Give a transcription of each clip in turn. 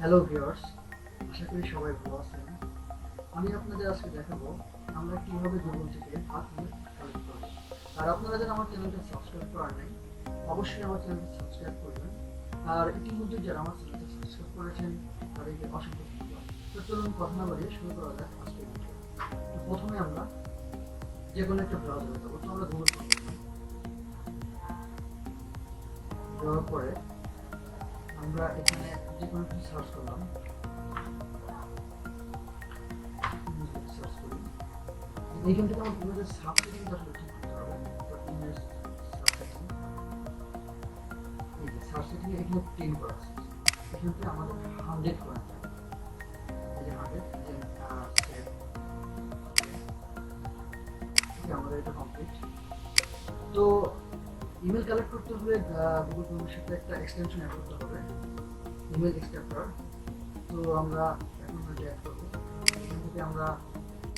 Hello viewers, আশা করি সবাই ভালো আছেন। আমি আপনাদের আজকে দেখাবো আমরা কিভাবে গুগল থেকে হাত ইমেল কালেক্ট করব। আর আপনারা যারা আমার চ্যানেলটা সাবস্ক্রাইব করেন নাই, অবশ্যই আমার চ্যানেলটা সাবস্ক্রাইব করবেন। আর ইতিমধ্যে যারা আমার চ্যানেলটা সাবস্ক্রাইব করেছেন তাদেরকে অসংখ্য ধন্যবাদ। তো চলুন কথা না বাড়িয়ে শুরু করা যাক আজকের ভিডিও। তো প্রথমে আমরা যে কোনো একটা ব্রাউজারে যাবো। তো আমরা গুগল যাওয়ার পরে আমরা এখানে যে কোনো কিছু সার্চ করলাম, সার্চ করি। এইখান থেকে আমার ইমেজের সাবসেটিংটা আসলে ঠিক করতে হবে। তো ইমেজ সাবসেটিং, এই যে সাবসেটিং এখানে 10 করা আছে। এখান থেকে আমাদের 100 করা যায়। এই যে 100 দেন সেভ। ওকে, আমাদের এটা কমপ্লিট। তো ইমেল কালেক্ট করতে হলে গুগল ক্রোমের সাথে একটা এক্সটেনশন অ্যাড করতে হবে, ইমেল এক্সট্রাক্টর। তো আমরা এখন এটা অ্যাড করব। এখান থেকে আমরা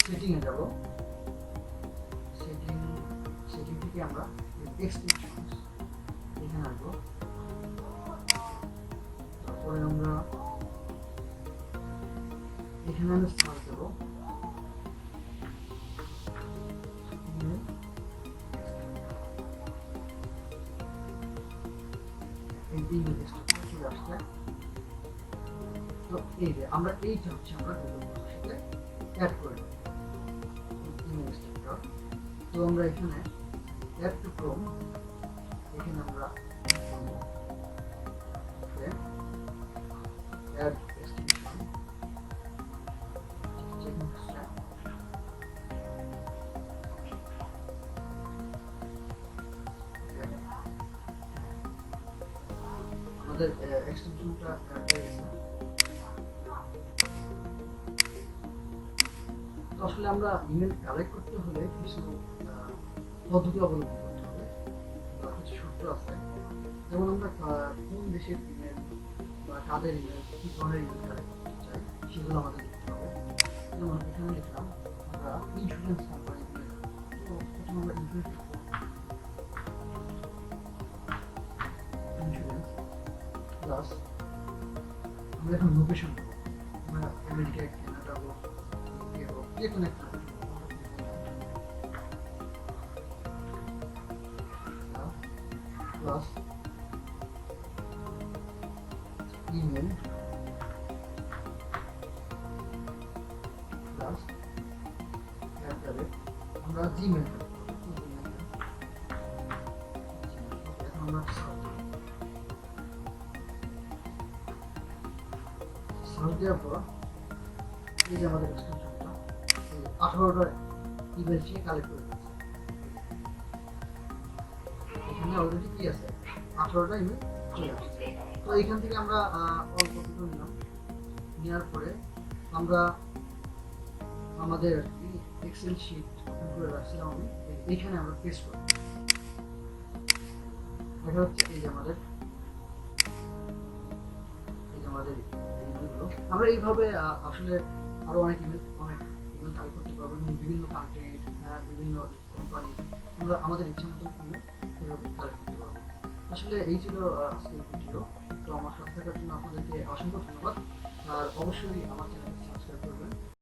সেটিংয়ে যাব। সেটিং সেটিং থেকে আমরা এক্সটেনশনস এখানে আসবো। তারপরে আমরা এখানে আমি সার্চ দেবো এই ইমেল এক্সট্রাক্টর চলে আসছে। তো এই যে আমরা এইটা হচ্ছে আমরা গুগল ক্রোমের সাথে অ্যাড করে নেব ইমেল এক্সট্রাক্টর। তো আমরা এখানে অ্যাড টু ক্রোম, এখানে আমরা অ্যাড এক্সটেনশন আমাদের এক্সটেনশনটা অ্যাড হয়ে গেছে। তো আসলে আমরা ইমেল কালেক্ট করতে হলে কিছু পদ্ধতি অবলম্বন করতে হবে বা কিছু সূত্র আছে। যেমন আমরা কোন দেশের ইমেল বা কাদের ইমেল, কি ধরনের ইমেল কালেক্ট করতে চাই সেগুলো আমাদের লিখতে হবে। যেমন এখানে লিখলাম আমরা ইন্স্যুরেন্স কোম্পানি ইমেল। তো প্রথমে আমরা ইন্স্যুরেন্স প্লাস আমরা এখন লোকেশন দেবো। আমরা আমেরিকা, কানাডা হোক, ইউকে হোক, যে কোনো একটা প্লাস ইমেল প্লাস আমরা জিমেল আমরা সার্চ দেওয়ার পর এই যে আমাদের এক্সটেনশনটা 18টা ইমেল থেকে কালেক্ট করে দিচ্ছে। এখানে অলরেডি কি আছে, 18টা ইমেল চলে আসছে। তো এখান থেকে আমরা অল্প কিছু নিলাম, নেওয়ার পরে আমরা আমাদের এক্সেল শিট ওপেন করে রাখছিলাম আমি, এইখানে আমরা পেস্ট করব। দেখা হচ্ছে এই যে আমাদের ইমেলগুলো আমরা এইভাবে আসলে আরো অনেক ইমেল কালেক্ট করতে পারবো এবং বিভিন্ন কান্ট্রি, বিভিন্ন কোম্পানি আমরা আমাদের ইচ্ছা মতো ইমেল এইভাবে কালেক্ট করতে পারবো। আসলে এই ছিল আজকের ভিডিও। তো আমার সাথে থাকার জন্য আপনাদেরকে অসংখ্য ধন্যবাদ। আর অবশ্যই আমার চ্যানেল